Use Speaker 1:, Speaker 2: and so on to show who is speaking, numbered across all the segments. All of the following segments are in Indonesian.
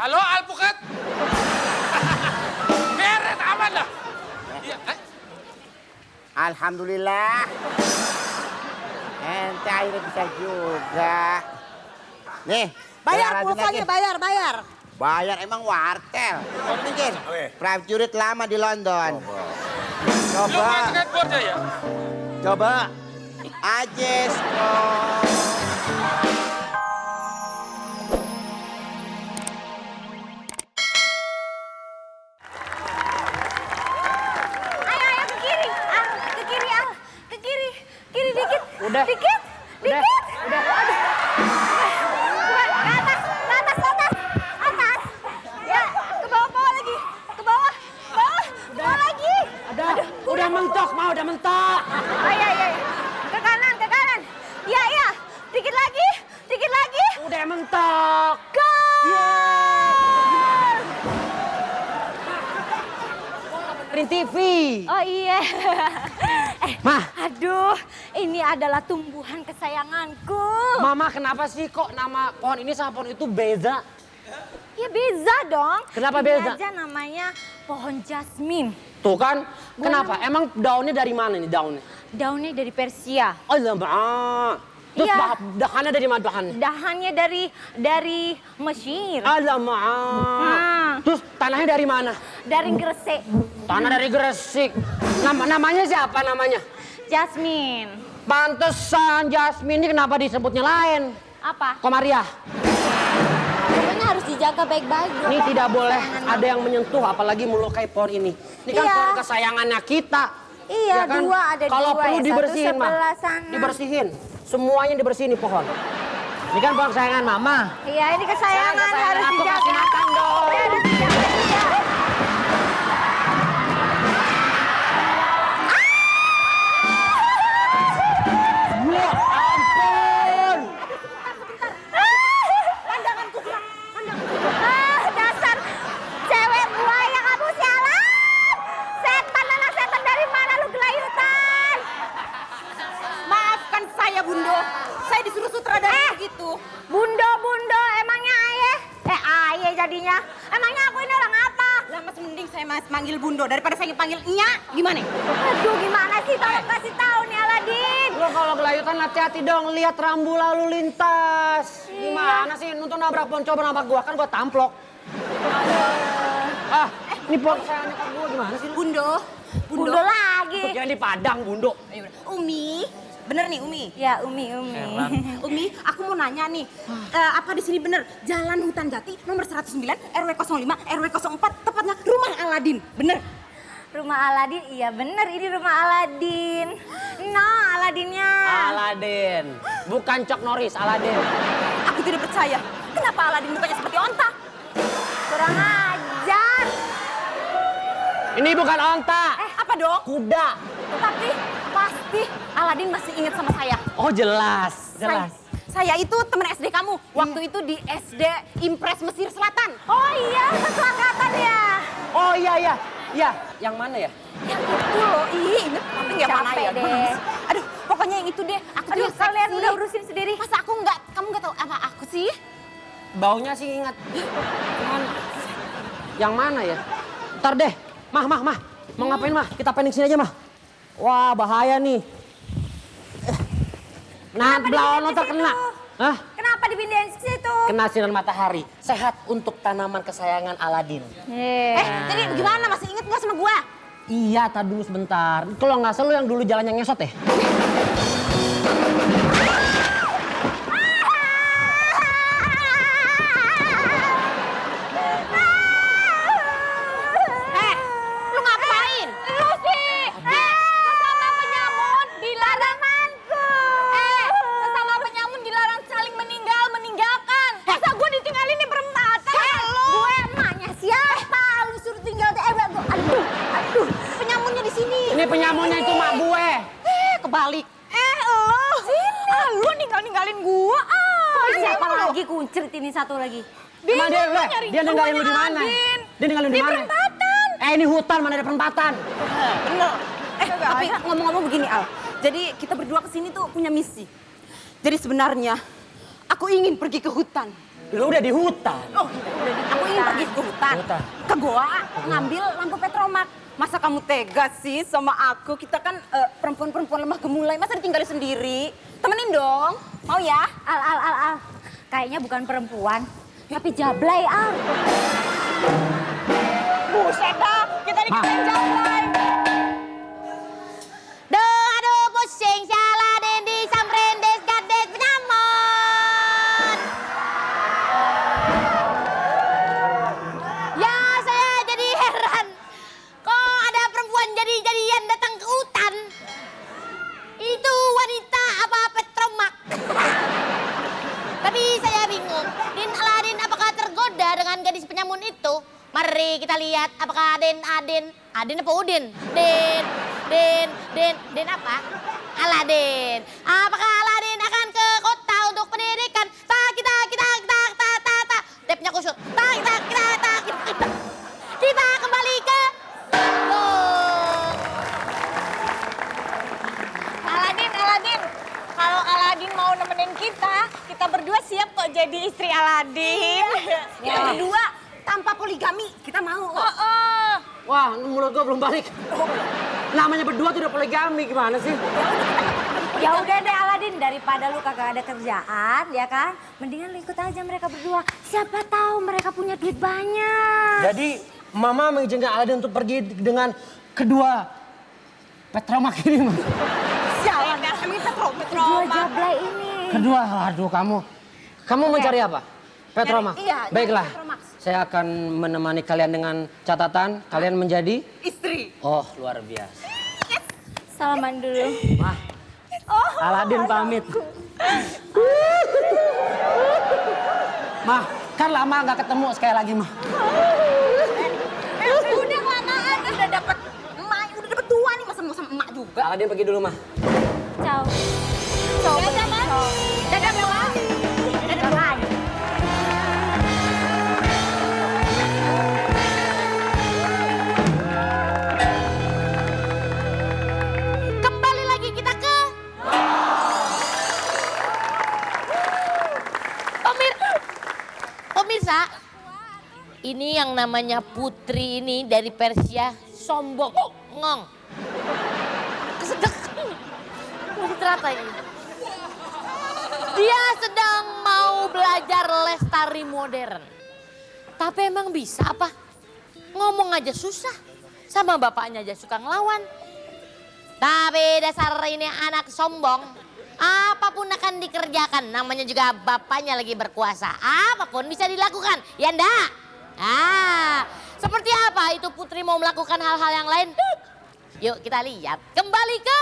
Speaker 1: Halo, alpukat. Beres, aman lah. Iya,
Speaker 2: Alhamdulillah. Ente akhirnya bisa juga. Nih,
Speaker 3: Bayar pulsanya, bayar.
Speaker 2: Bayar emang wartel. Mungkin prajurit lama di London.
Speaker 1: lu main skateboard ya?
Speaker 2: Coba. Ajes kok.
Speaker 4: Ayo ke kiri. Ke kiri, Al. Ke kiri. Kiri dikit.
Speaker 5: Udah.
Speaker 4: Dikit.
Speaker 5: Udah.
Speaker 4: Aduh. Ke atas. Ya, ke bawah lagi. Ke bawah. Bawah lagi.
Speaker 5: Udah mentok, udah mentok.
Speaker 4: Iya. Ke kanan. Iya. Dikit lagi.
Speaker 5: Udah mentok.
Speaker 4: Gol!
Speaker 5: Rin TV.
Speaker 4: Oh iya.
Speaker 5: Mah.
Speaker 4: Aduh, ini adalah tumbuhan kesayanganku.
Speaker 5: Mama kenapa sih kok nama pohon ini sama pohon itu beda?
Speaker 4: Ya beza dong.
Speaker 5: Kenapa
Speaker 4: Ini
Speaker 5: beza?
Speaker 4: aja namanya pohon jasmine.
Speaker 5: Tuh kan, kenapa? Emang daunnya dari mana nih daunnya?
Speaker 4: Daunnya dari Persia.
Speaker 5: Oh lama. Terus
Speaker 4: Iya.
Speaker 5: dahannya dari mana dahannya?
Speaker 4: Dahannya dari Mesir.
Speaker 5: Alamak. Terus tanahnya dari mana?
Speaker 4: Dari Gresik.
Speaker 5: Tanah dari Gresik. Namanya siapa namanya?
Speaker 4: Jasmine.
Speaker 5: Pantesan Jasmine ini kenapa disebutnya lain?
Speaker 4: Apa?
Speaker 5: Komariah.
Speaker 4: Pokoknya harus dijaga baik-baik.
Speaker 5: Ini tidak boleh ada yang menyentuh apalagi melukai pohon ini. Ini kan
Speaker 4: Iya.
Speaker 5: pohon kesayangannya kita.
Speaker 4: Iya,
Speaker 5: Ya kan?
Speaker 4: dua ada
Speaker 5: Kalau
Speaker 4: dua
Speaker 5: perlu
Speaker 4: ya,
Speaker 5: dibersihin,
Speaker 4: satu
Speaker 5: Mah.
Speaker 4: sebelah sana.
Speaker 5: Dibersihin. Semuanya dibersihin nih pohon. Ini kan pohon kesayangan Mama.
Speaker 4: Iya, ini kesayangan harus
Speaker 5: aku
Speaker 4: dijaga.
Speaker 5: kasih makan dong.
Speaker 4: Ya, harus dijaga.
Speaker 5: Ya ampun.
Speaker 4: Dasar cewek buaya kamu sialan. Setan, anak setan dari mana lu gelayutan?
Speaker 3: Maafkan saya, Bundo. Saya disuruh sutradara begitu.
Speaker 4: Bundo, emangnya ayah? Ayah jadinya. Emangnya aku ini orang apa?
Speaker 3: Lah, Mas mending saya manggil Bundo daripada saya panggil Nya. Gimana?
Speaker 4: Aduh, gimana sih? Tolong kasih tahu nih Aladin.
Speaker 5: Lo kalau gelayutan hati-hati dong, lihat rambu lalu lintas. Gimana sih nuntun nabrak pohon, coba nabrak gua, kan gua tamplok. Ini pohon kesayangan nyokap gua gimana sih?
Speaker 4: Bundo lagi.
Speaker 5: Jangan di Padang, Bundo.
Speaker 3: Umi, bener nih Umi.
Speaker 4: Ya, Umi.
Speaker 3: Umi, aku mau nanya nih, apa di sini bener Jalan Hutan Jati nomor 109 RW 05 RW 04 tepatnya rumah Aladin, bener?
Speaker 4: Rumah Aladin, iya bener ini rumah Aladin. Nah, Aladinnya.
Speaker 5: Aladin, bukan Chuck Norris, Aladin.
Speaker 3: Aku tidak percaya. Kenapa Aladin mukanya seperti onta?
Speaker 4: Kurang ajar.
Speaker 5: Ini bukan onta,
Speaker 3: Apa dong?
Speaker 5: kuda.
Speaker 3: Tapi pasti Aladin masih ingat sama saya.
Speaker 5: Oh jelas.
Speaker 3: Saya itu teman SD kamu. Waktu itu di SD Impres Mesir Selatan.
Speaker 4: Oh iya, satu angkatan ya.
Speaker 5: Oh iya. Yang mana ya?
Speaker 3: Yang itu loh, inget tapi nggak mana
Speaker 4: Capek
Speaker 3: ya.
Speaker 4: deh.
Speaker 3: Aduh, pokoknya yang itu deh. Aku
Speaker 4: Aduh,
Speaker 3: tuh
Speaker 4: kalian
Speaker 3: seksi.
Speaker 4: udah urusin sendiri.
Speaker 3: Masa kamu nggak tahu apa aku sih?
Speaker 5: Baunya sih ingat. Cuman yang mana ya? Ntar deh. Mah. Mau ngapain, Mah? Kita pending sini aja, Mah. Wah, bahaya nih. Nah, belawan lo terkena. Hah?
Speaker 4: Kenapa dipindahin ke situ?
Speaker 5: Kena sinar matahari. Sehat untuk tanaman kesayangan Aladin.
Speaker 3: Jadi gimana? Masih inget nggak sama gua?
Speaker 5: Iya, tar dulu sebentar. Kalau nggak salah lu yang dulu jalan yang ngesot ya?
Speaker 3: Lu ngapain?
Speaker 4: Lu sih. Sesama penyamun dilarang sesama penyamun dilarang saling meninggalkan. Masa gue ditinggalin di perempatan? Gue emaknya siapa? Lu suruh tinggal di aduh.
Speaker 3: Penyamunnya di sini.
Speaker 5: Ini penyamunnya itu mak gue.
Speaker 3: Kebalik.
Speaker 4: Lo. Sini.
Speaker 3: Lu ninggalin gua.
Speaker 4: Siapa lagi kuncrit ini satu lagi?
Speaker 5: Emang dia ninggalin lu di mana? Dia ninggalin lu di mana?
Speaker 4: Perempatan.
Speaker 5: Ini hutan, mana ada perempatan?
Speaker 3: Bener. Tapi ngomong-ngomong begini Al. Jadi kita berdua kesini tuh punya misi. Jadi sebenarnya aku ingin pergi ke hutan.
Speaker 5: Lu udah di hutan.
Speaker 3: Oh, aku ingin pergi ke hutan. Ke goa, ngambil lampu petromak. Masa kamu tega sih sama aku? Kita kan perempuan-perempuan lemah gemulai, masa ditinggalin sendiri? Temenin dong, mau ya?
Speaker 4: Al. Kayaknya bukan perempuan, tapi jablay, Al.
Speaker 3: Buset dah, kita dikatain jablay.
Speaker 4: Aduh, pusing, salah dendi, samrendes, gades, penyamon. Ya, saya jadi heran. Kok ada perempuan jadi-jadian datang ke hutan? Itu wanita apa petromak? Tapi saya bingung, Din Aladin apakah tergoda dengan gadis penyamun itu? Mari kita lihat apakah Adin apa Udin? Din apa? Aladin. Apakah Aladin akan ke kota untuk pendidikan? Kita. Tapnya kusut. Kita kembali ke
Speaker 3: Aladin. Kalau Aladin mau nemenin kita berdua siap kok jadi istri Aladin. Kita berdua tanpa poligami, kita mau.
Speaker 5: Wah, mulut gua belum balik. Namanya berdua tuh udah poligami, gimana sih?
Speaker 4: Ya udah deh Aladin, daripada lu kagak ada kerjaan ya kan, mendingan lu ikut aja mereka berdua. Siapa tahu mereka punya duit banyak.
Speaker 5: Jadi Mama mengizinkan Aladin untuk pergi dengan kedua petromak ini, Mas.
Speaker 3: Sialan, kami petromak.
Speaker 4: Kedua jablay ini.
Speaker 5: Kedua, aduh kamu mencari apa? Petromak?
Speaker 3: Iya,
Speaker 5: Baiklah,
Speaker 3: Petromak.
Speaker 5: saya akan menemani kalian dengan catatan kalian menjadi
Speaker 3: Istri.
Speaker 5: Oh, luar biasa.
Speaker 4: Salaman dulu.
Speaker 5: Mah, Aladin pamit. Mah, kan lama nggak ketemu, sekali lagi, Mah.
Speaker 3: Udah kelamaan, udah dapet emak, udah dapet tua nih, masa mau sama emak juga.
Speaker 5: Aladin pergi dulu, Mah.
Speaker 4: Ciao.
Speaker 3: Dadah, Mami. Dadah, Mami.
Speaker 4: Dadah, Mami. Kembali lagi kita ke pemirsa. Ini yang namanya Putri ini dari Persia sombong, ngong. Kesedek. Ternyata ini. Dia sedang mau belajar les tari modern. Tapi emang bisa apa? Ngomong aja susah. Sama bapaknya aja suka ngelawan. Tapi dasar ini anak sombong. Apapun akan dikerjakan. Namanya juga bapaknya lagi berkuasa. Apapun bisa dilakukan. Ya ndak? Seperti apa itu Putri mau melakukan hal-hal yang lain? Yuk kita lihat. Kembali ke...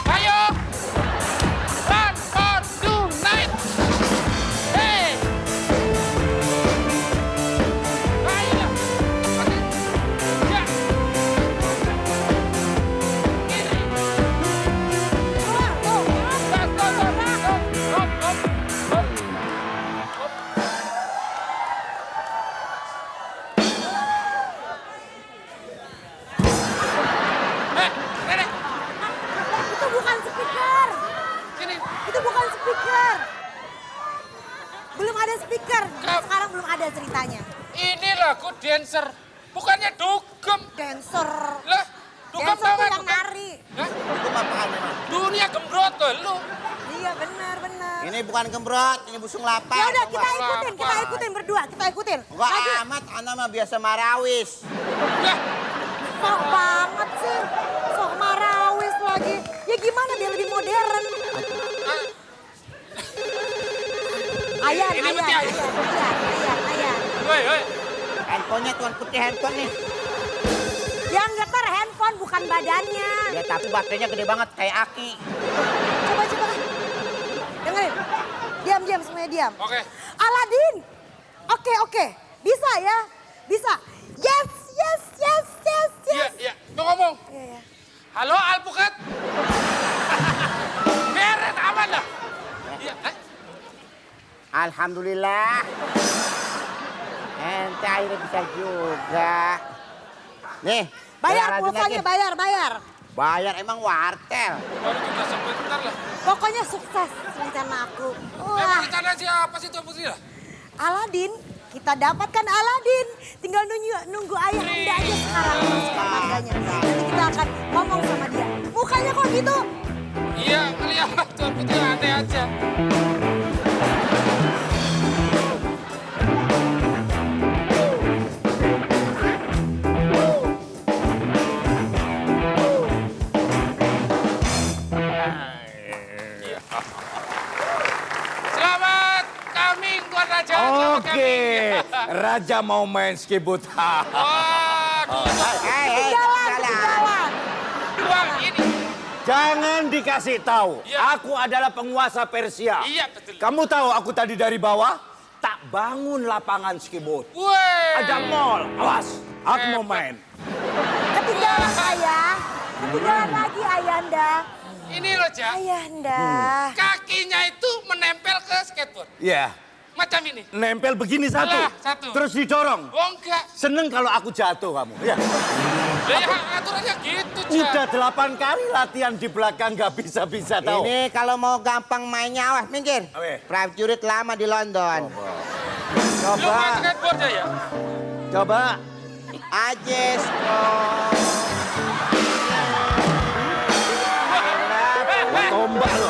Speaker 1: Ayo. Run for tonight. Hey. Ayo. Ya. Kiri. Stop. Nenek.
Speaker 3: Itu bukan speaker.
Speaker 1: Sini.
Speaker 3: Itu bukan speaker. Belum ada speaker.
Speaker 1: Kap.
Speaker 3: Sekarang belum ada ceritanya.
Speaker 1: Ini lagu dancer. Bukannya dugem.
Speaker 3: Dancer.
Speaker 1: Lah, dugem
Speaker 3: Dancer
Speaker 1: tau
Speaker 3: tuh
Speaker 1: kan?
Speaker 3: yang nari.
Speaker 1: Hah?
Speaker 2: Itu apaan memang?
Speaker 1: Dunia gembrot tuh lu.
Speaker 3: Iya benar.
Speaker 2: Ini bukan gembrot, ini busung lapar.
Speaker 3: Ya udah
Speaker 2: Coba.
Speaker 3: kita ikutin berdua, kita ikutin.
Speaker 2: Enggak
Speaker 3: Lagi.
Speaker 2: amat, anak mah biasa marawis.
Speaker 1: Lah,
Speaker 3: Sok banget sih. Sok marawis lagi. Ya gimana biar lebih modern. Ayan.
Speaker 1: Ini mesti ayan. woi.
Speaker 2: Handphonenya Tuan Putri handphone nih.
Speaker 3: Yang getar handphone bukan badannya.
Speaker 2: Ya tapi baterainya gede banget kayak aki.
Speaker 3: Coba. Dengerin. Diam semuanya diam.
Speaker 1: Oke.
Speaker 3: Aladin. Oke. Bisa ya? Bisa. Yes.
Speaker 1: Iya. Tuh ngomong.
Speaker 3: Iya.
Speaker 1: Halo Alpukat. Beres aman lah. Iya.
Speaker 2: Alhamdulillah. Ente akhirnya bisa juga. Nih.
Speaker 6: Bayar
Speaker 2: Rajin
Speaker 6: pulsanya,
Speaker 2: lagi.
Speaker 6: bayar.
Speaker 2: Bayar emang wartel.
Speaker 1: Baru juga sebentar lah.
Speaker 6: Pokoknya sukses rencana aku.
Speaker 1: Emang
Speaker 6: Wah,
Speaker 1: rencana siapa sih Tuan Putri lah?
Speaker 6: Aladin, kita dapatkan Aladin. Tinggal nunggu ayah anda aja sekarang masuk kamarnya. Nanti kita akan ngomong sama dia. Mukanya kok gitu?
Speaker 1: Iya, ngeliat Tuan Putri aneh aja. Selamat coming Tuan Raja. Selamat
Speaker 7: Oke,
Speaker 1: coming.
Speaker 7: Raja mau main skibut.
Speaker 1: Waduh,
Speaker 6: Ketinggalan.
Speaker 1: Wah, ini.
Speaker 7: Jangan dikasih tahu,
Speaker 1: Iya.
Speaker 7: aku adalah penguasa Persia.
Speaker 1: Iya, betul.
Speaker 7: Kamu tahu aku tadi dari bawah tak bangun lapangan skibut.
Speaker 1: Weh.
Speaker 7: Ada mall, awas, aku mau main.
Speaker 6: Ketinggalan ayah. Ketinggalan lagi ayanda.
Speaker 1: Ini loh, Ja.
Speaker 6: Ayanda.
Speaker 1: Kakinya itu menempel ke skateboard.
Speaker 7: Iya,
Speaker 1: Macam ini.
Speaker 7: nempel begini satu,
Speaker 1: Alah, satu.
Speaker 7: terus didorong.
Speaker 1: Oh, enggak.
Speaker 7: Seneng kalau aku jatuh kamu. Ya.
Speaker 1: Lah ya aturannya gitu, Ja.
Speaker 7: Udah 8 kali latihan di belakang nggak bisa-bisa tahu.
Speaker 2: Ini kalau mau gampang mainnya, awas minggir.
Speaker 7: Oke.
Speaker 2: Prajurit lama di London.
Speaker 1: Lu
Speaker 7: Coba,
Speaker 1: main skateboard ya?
Speaker 7: coba.
Speaker 2: Ajes.
Speaker 7: Tombak lo.